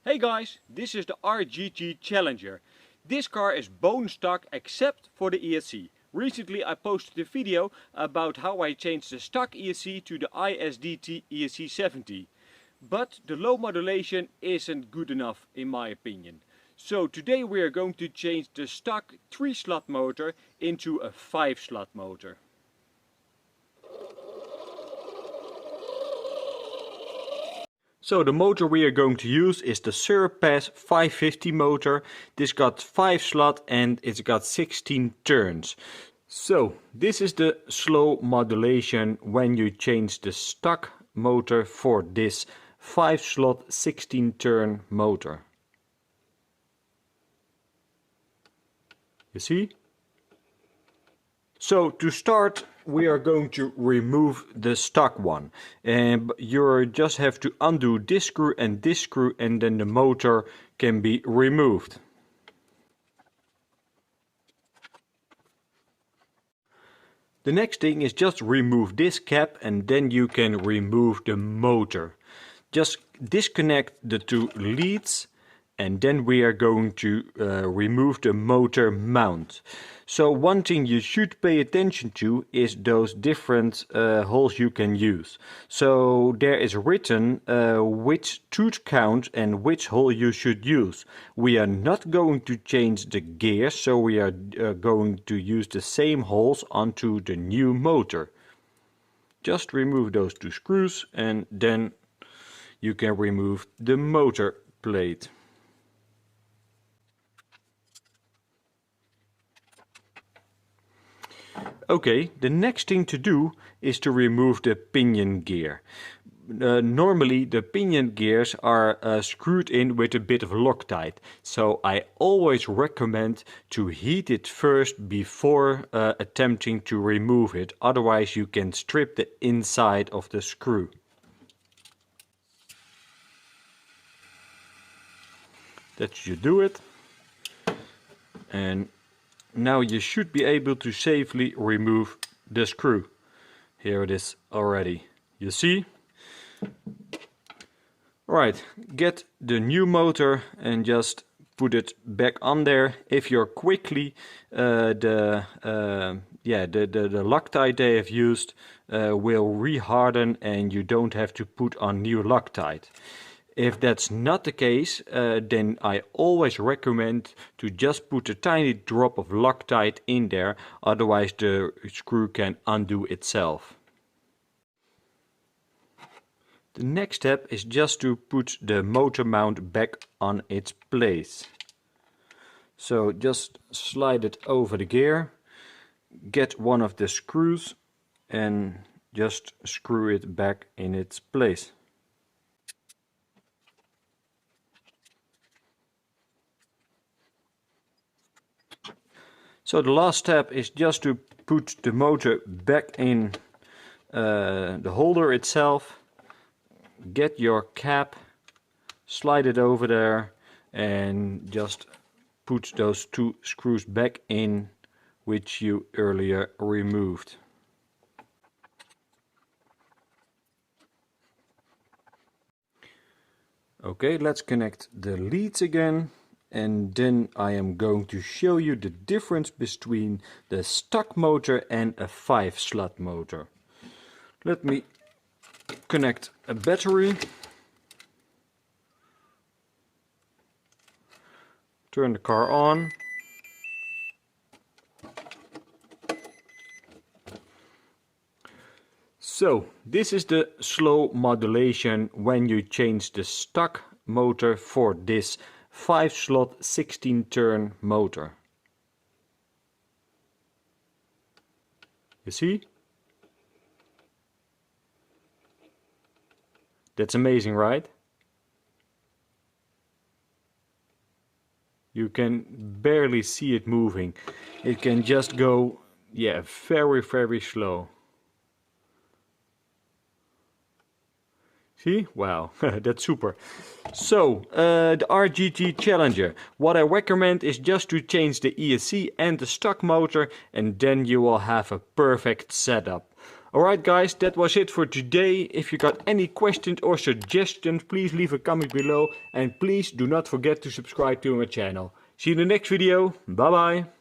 Hey guys, this is the RGT Challenger. This car is bone stock except for the ESC. Recently I posted a video about how I changed the stock ESC to the ISDT EX86170. But the low modulation isn't good enough in my opinion. So today we are going to change the stock 3-slot motor into a 5-slot motor. So the motor we are going to use is the Surpass 550 motor. This got 5 slot and it's got 16 turns. So this is the slow modulation when you change the stock motor for this 5 slot 16 turn motor. You see? So to start we are going to remove the stock one, and you just have to undo this screw and then the motor can be removed. The next thing is just remove this cap and then you can remove the motor. Just disconnect the two leads and then we are going to remove the motor mount. So one thing you should pay attention to is those different holes you can use. So there is written which tooth count and which hole you should use. We are not going to change the gears, so we are going to use the same holes onto the new motor. Just remove those two screws and then you can remove the motor plate. Okay, the next thing to do is to remove the pinion gear. Normally the pinion gears are screwed in with a bit of Loctite, so I always recommend to heat it first before attempting to remove it, otherwise you can strip the inside of the screw. That should do it. And now you should be able to safely remove the screw. Here it is already. You see? Right, get the new motor and just put it back on there. If you're quickly, the Loctite they have used will reharden and you don't have to put on new Loctite. If that's not the case, then I always recommend to just put a tiny drop of Loctite in there, otherwise the screw can undo itself. The next step is just to put the motor mount back on its place. So just slide it over the gear, get one of the screws and just screw it back in its place. So the last step is just to put the motor back in the holder itself, get your cap, slide it over there and just put those two screws back in which you earlier removed. Okay, let's connect the leads again. And then I am going to show you the difference between the stock motor and a 5-slot motor. Let me connect a battery. Turn the car on. So this is the slow modulation when you change the stock motor for this 5-slot 16 turn motor. You see? That's amazing, right? You can barely see it moving. It can just go, yeah, very, very slow. See? Wow, that's super. So, the RGT Challenger. What I recommend is just to change the ESC and the stock motor and then you will have a perfect setup. Alright guys, that was it for today. If you got any questions or suggestions, please leave a comment below. And please do not forget to subscribe to my channel. See you in the next video. Bye bye.